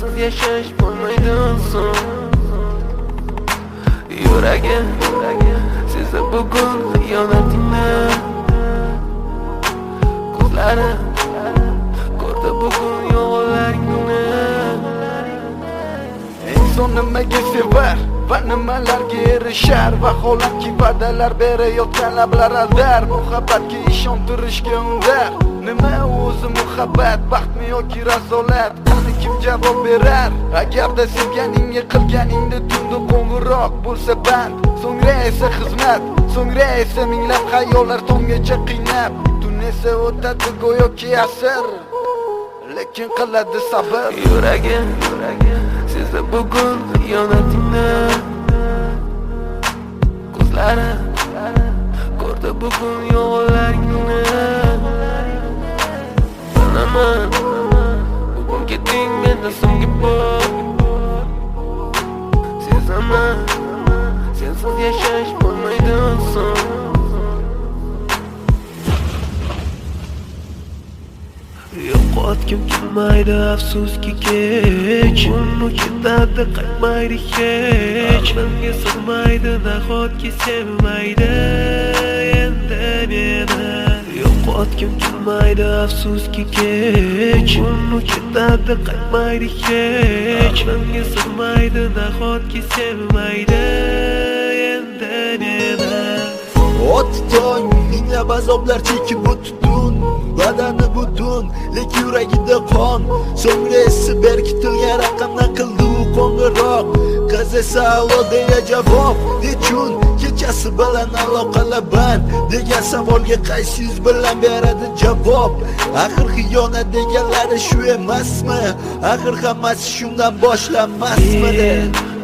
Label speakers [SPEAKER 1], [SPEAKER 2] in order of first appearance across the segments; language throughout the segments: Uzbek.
[SPEAKER 1] Sensiz yashash bo'lmaydi inson. Yuragim sezdi bugun xiyonatingni. Ko'zlarim ko'rdi bugun yolg'onlaringni.
[SPEAKER 2] Inson nimaga sevar va nimalarga erishar? Vaholanki va'dalar berayotgan lablar aldar. Muhabbatga ishontirishga undar. Nima o'zi muhabbat, baxtmi yoki razolat? Qani kim javob berar? Agarda sevganingga qilganingda tunda qo'ng'iroq bo'lsa band, so'ngra esa xizmat, so'ngra esa minglab xayollar tonggacha qiynab. Tun esa o'tadi go'yoki asr, lekin qiladi sabr.
[SPEAKER 1] Yuragim sezdi bugun xiyonatingni. Ko'zlarim ko'rdi bugun yolg'onlaringni. Bilaman bugun ketding mendan so'nggi bor. Sezaman sensiz yashash bo'lmaydi inson. Yo'qotgim kelmaydi afsuski kech. Uni ketadi qaytmaydi hech. Menga sig'maydi nahotki sevmaydi endi meni. Yo'qotgim kelmaydi afsuski kech. Uni ketadi qaytmaydi hech. Menga sig'maydi nahotki sevmaydi endi meni.
[SPEAKER 3] Ot tong minglab azoblar chekib o'tdun, badani butun, lekin yuragida qon. So'ngra esi berkitilgan raqamdan qildi u qo'ng'iroq. Qiz esa allo deya javob. Nechun kechasi bilan aloqalar band degan savolga qaysi yuz bilan beradi javob? Axir xiyonat deganlari shu emasmi? Axir hammasi shundan boshlanmasmidi?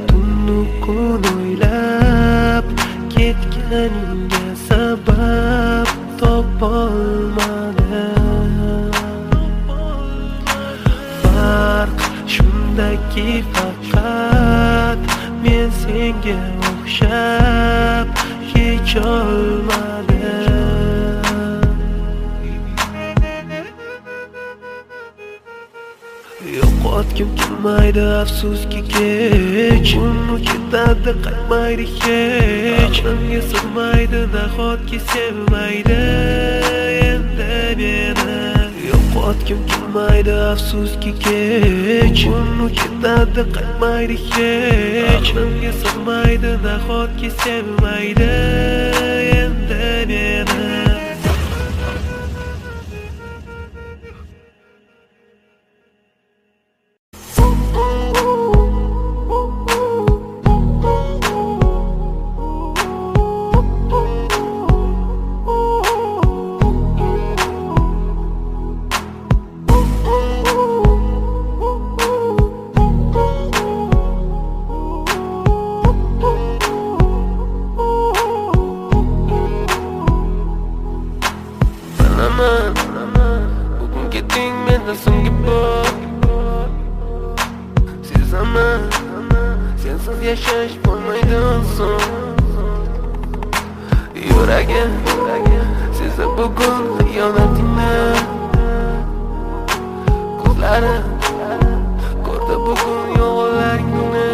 [SPEAKER 1] Tunni kun o'ylab ketganingga sabab topolmadim. Farq shundaki faqat men senga o'xshab hech olmadim. Yo'qotgim kelmaydi afsuski kech. Uni ketadi qaytmaydi hech. Menga sig'maydi nahotki sevmaydi endi meni. Yo'qotgim kelmaydi afsuski kech. Uni ketadi qaytmaydi hech. Menga sig'maydi nahotki sevmaydi endi meni. Bugun ketding mendan so'nggi bor. Sezaman sensiz yashash bo'lmaydi inson. Yuragim sezdi bugun xiyonatingni. Ko'zlarim ko'rdi bugun yolg'onlaringni.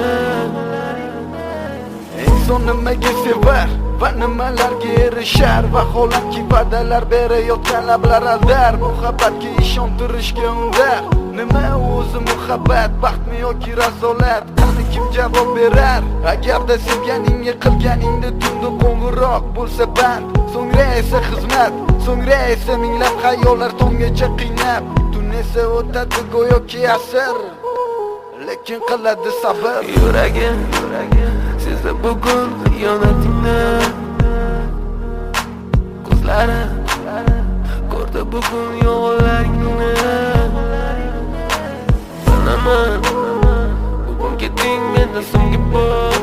[SPEAKER 2] Inson nimaga sevar va nimalarga erishar? Vaholanki va'dalar berayotgan lablar aldar. Muhabbatga ishontirishga undar. Nima o'zi muhabbat, baxtmi yoki razolat? Qani kim javob berar? Agarda sevganingga qilganingda tunda qo'ng'iroq bo'lsa band, so'ngra esa xizmat, so'ngra esa minglab xayollar tonggacha qiynab. Tun esa o'tadi go'yoki asr, lekin qiladi sabr.
[SPEAKER 1] Yuragim sezdi bugun xiyonatingni. Ko'zlarim ko'rdi bugun yolg'onlaringni. Bilaman bugun ketding mendan so'nggi bor.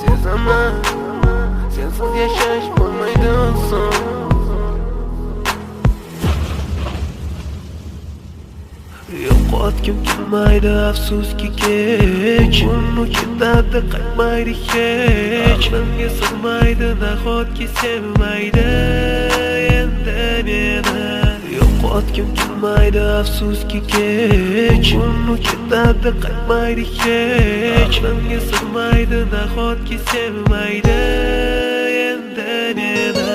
[SPEAKER 1] Sezaman sensiz yashash bo'lmaydi inson. Yo'qotgim kelmaydi afsuski kech. Uni ketadi qaytmaydi hech. Menga sig'maydi nahotki sevmaydi endi meni. Yo'qotgim kelmaydi kelmaydi afsuski kech uni ketadi qaytmaydi hech menga sig'maydi nahotki sevmaydi endi meni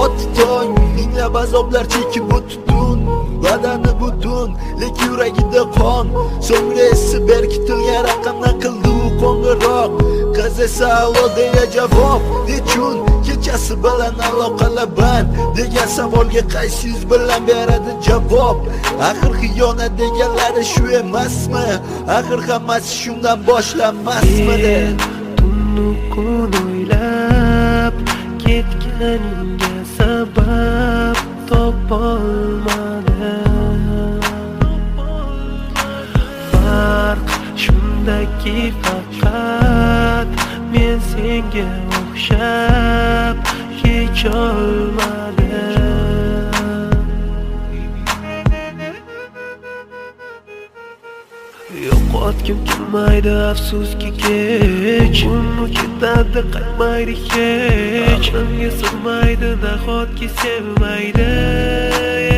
[SPEAKER 3] Ot tong minglab azoblar chekib o'tdun badani butun lek yuragida qon so'ngra esi berkitilgan raqamdan qildi u qo'ng'iroq qiz esa allo deya javob nechun kechasi bilan aloqalar band degan savolga qaysi yuz bilan beradi javob axir xiyonat deganlari shu emasmi axir hammasi shundan boshlanmasmidi
[SPEAKER 1] tunnu kun o'ylab ketganingga sabab topolmadim farq shundaki faqat men senga o'xshab kecholmadim yo'qotgim kelmaydi afsuski kech uni ketadi qaytmaydi hech menga sig'maydi nahotki sevmaydi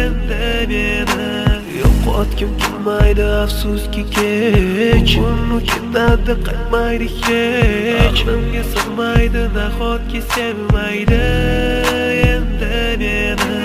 [SPEAKER 1] endi meni yo'qotgim kelmaydi afsuski kech uni ketadi qaytmaydi hech menga sig'maydi nahotki sevmaydi endi meni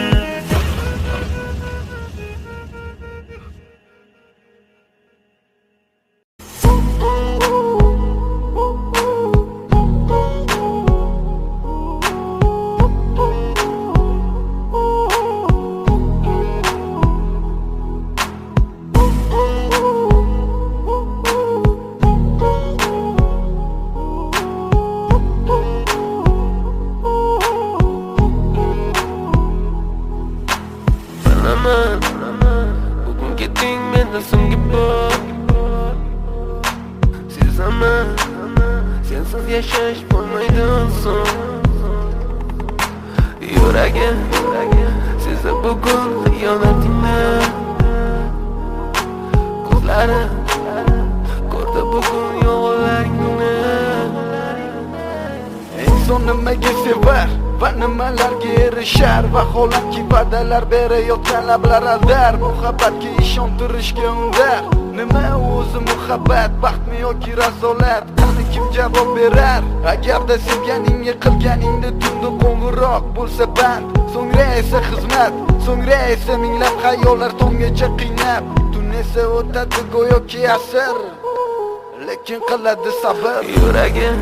[SPEAKER 1] bugun ketding mendan so'nggi bor sezaman sensiz yashash bo'lmaydi oson yuragim sezsa bugun xiyonatingni ko'zlari ko'rdi bugun yolg'onlaringni
[SPEAKER 2] Inson nimaga sevar va nimalarga erishar vaholanki va'dalar berayotgan lablar aldar muhabbatga ishontirishga undar nima o'zi muhabbat baxtmi yoki razolat qani kim javob berar agarda sevganingga qilganingda tunda qo'ng'iroq bo'lsa band so'ngra esa xizmat so'ngra esa minglab xayollar tonggacha qiynab tun esa o'tadi go'yoki asr lekin qiladi sabr
[SPEAKER 1] yuragim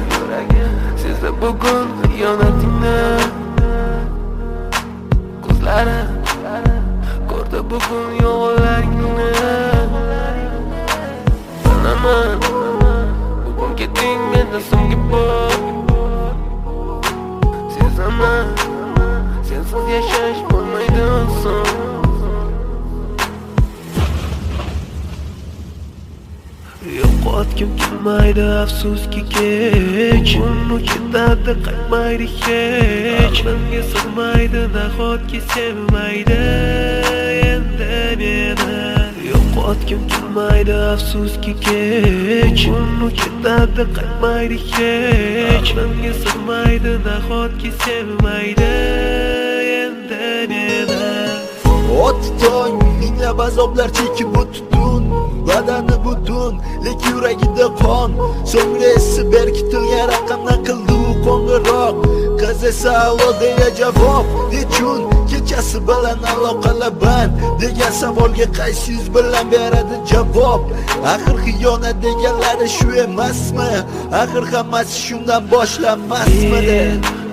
[SPEAKER 1] sezsa bugun xiyonatingni ko'zlari ko'rdi bugun yolg'onlaringni bilaman bugun ketding mendan so'nggi bor sezaman sensiz yashash bo'lmaydi oson yo'qotgim kelmaydi afsuski kech uni ketadi qaytmaydi hech menga sig'maydi nahotki sevmaydi endi meni yo'qotgim kelmaydi afsuski kech uni ketadi qaytmaydi hech menga sig'maydi nahotki sevmaydi endi meni
[SPEAKER 3] Ot tong minglab azoblar chekib o'tdun badani butun lek yuragida qon so'ngra esi berkitilgan raqamdan qildi u qo'ng'iroq qiz esa allo deya javob nechun kechasi bilan aloqalar band degan savolga qaysi yuz bilan beradi javob axir xiyonat deganlari shu emasmi axir hammasi shundan boshlanmasmidi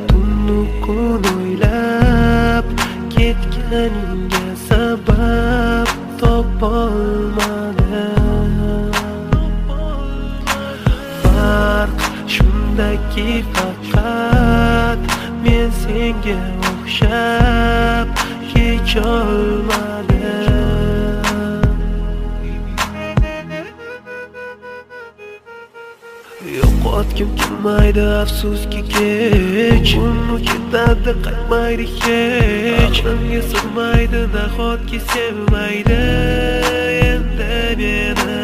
[SPEAKER 1] tunnu kun o'ylab ketganingga sabab topolmadim farq shundaki faqat men senga o'xshab kecholmadim yo'qotgim kelmaydi afsuski kech uni ketadi qaytmaydi hech menga sig'maydi nahotki sevmaydi endi meni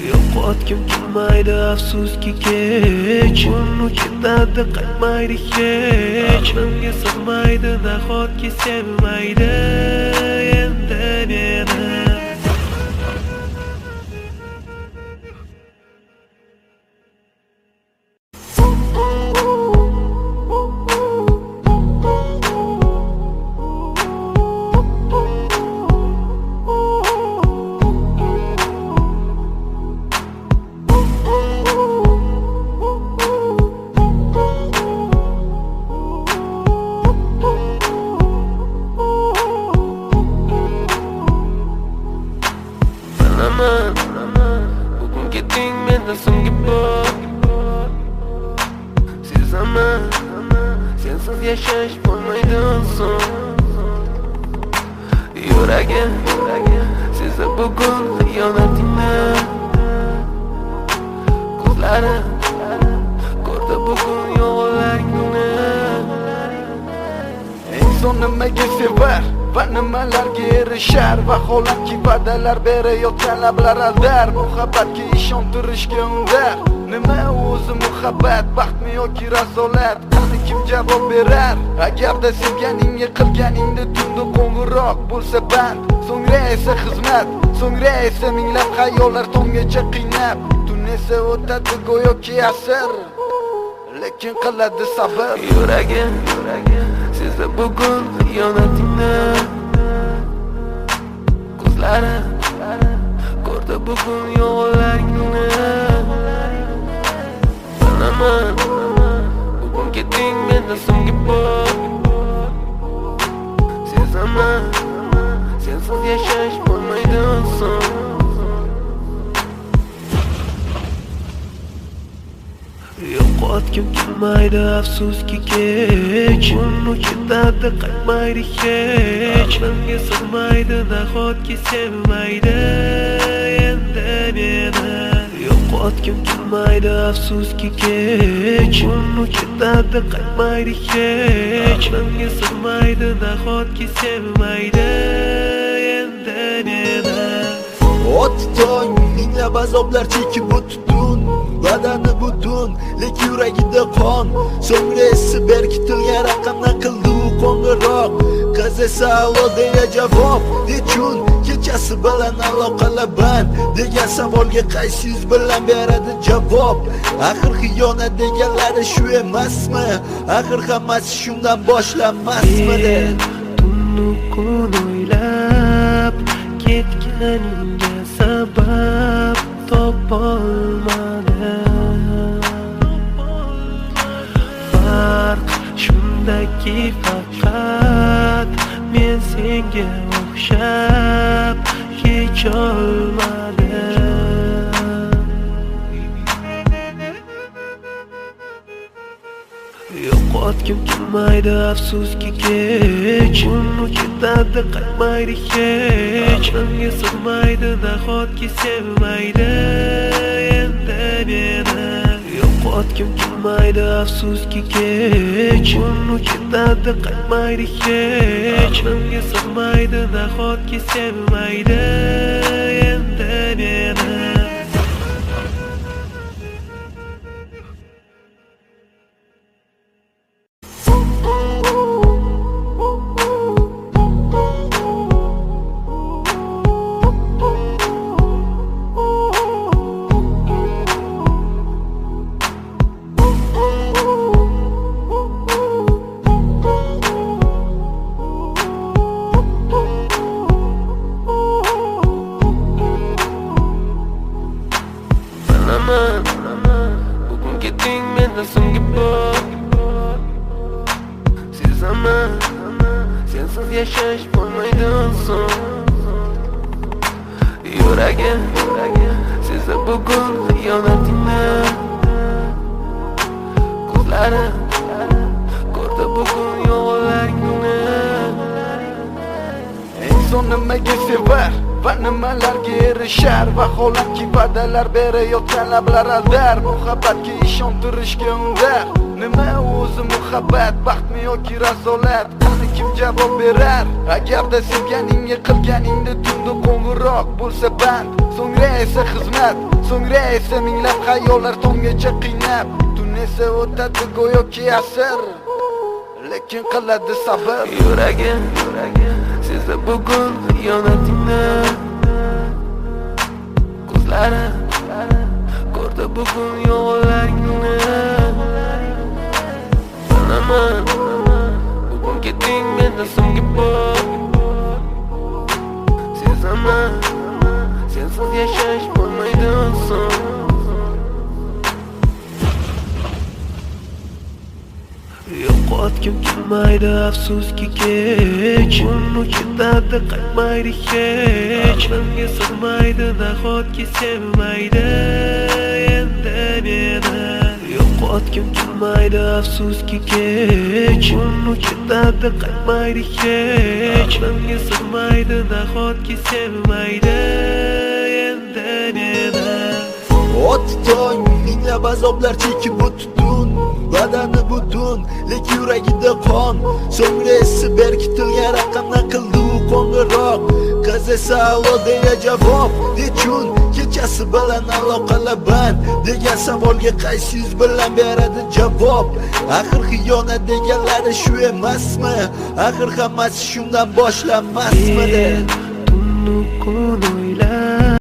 [SPEAKER 1] yo'qotgim kelmaydi afsuski kech uni ketadi qaytmaydi hech menga sig'maydi nahotki sevmaydi endi meni menda so'nggi bor sezaman sensiz yashash bo'lmaydi oson yuragim sezdi bugun xiyonatingni ko'zlari ko'rdi bugun yolg'onlaringni
[SPEAKER 2] inson nimaga sevar va nimalarga erishar vaholanki va'dalar berayotgan lablar aldar muhabbatga ishontirishga undar nima o'zi muhabbat baxtmi yoki razolat qani kim javob berar agarda sevganingga qilganingda tunda qo'ng'iroq bo'lsa band so'ngra esa xizmat so'ngra esa minglab xayollar tonggacha qiynab tun esa o'tadi go'yoki asr lekin qiladi sabr
[SPEAKER 1] yuragim sezdi bugun xiyonatingni ko'zlari ko'rdi bugun yolg'onlaringni bilaman bugun ketding menda so'nggi bor sezaman sensiz yashash bo'lmaydi oson yo'qotgim kelmaydi afsuski kech uni ketadi qaytmaydi hech menga sig'maydi nahotki sevmaydi endi meni yo'qotgim kelmaydi afsuski kech uni ketadi qaytmaydi hech menga sig'maydi nahotki sevmaydi endi meni
[SPEAKER 3] O'tdi tong minglab azoblar chekib o'tdun badani butun lek yuragida qon so'ngra esi berkitilgan raqamdan qildi u qo'ng'iroq qiz esa allo deya javob nechun kechasi bilan aloqalar band degan savolga qaysi yuz bilan beradi javob axir xiyonat deganlari shu emasmi axir hammasi shundan boshlanmasmidi
[SPEAKER 1] tunnu kun o'ylab ketganingga sabab topolmadim farq shundaki faqat men senga o'xshab kecholmadim yo'qotgim kelmaydi afsuski kech uni ketadi qaytmaydi hech menga sig'maydi nahotki sevmaydi endi meni yo'qotgim kelmaydi afsuski kech uni ketadi qaytmaydi hech menga sig'maydi nahotki sevmaydi endi meni bugun ketding menda so'nggi bor sezaman sensiz yashash bo'lmaydi oson yuragim sezdi bugun xiyonatingni ko'zlari ko'rdi bugun yolg'onlaringni
[SPEAKER 2] inson nimaga sevar va nimalarga erishar vaholanki va'dalar berayotgan lablar aldar muhabbatga ishontirishga undar nima o'zi muhabbat baxtmi yoki razolat qani kim javob berar agarda sevganingga qilganingda tunda qo'ng'iroq bo'lsa band so'ngra esa xizmat so'ngra esa minglab xayollar tonggacha qiynab tun esa o'tadi go'yoki asr lekin qiladi sabr
[SPEAKER 1] yuragim sezdi bugun xiyonatingni ko'zlari ko'rdi bugun yolg'onlaringni bilaman bugun ketding menda so'nggi bor sezaman sensiz yashash bo'lmaydi oson yo'qotgim kelmaydi afsuski kech uni ketadi qaytmaydi hech menga sig'maydi nahotki sevmaydi meni yo'qotgim kelmaydi afsuski kech uni ketadi qaytmaydi hech menga sig'maydi nahotki sevmaydi endi meni
[SPEAKER 3] Ot tong minglab azoblar chekib o'tdun badani butun lek yuragida qon so'ngra esi berkitilgan raqamdan qildi u qo'ng'iroq qiz esa alo deya javob nechun kechasi bilan aloqalar band degan savolga qaysi yuz bilan beradi javob axir xiyonat deganlari shu emasmi axir hammasi shundan boshlanmasmidi
[SPEAKER 1] tunni kun o'ylab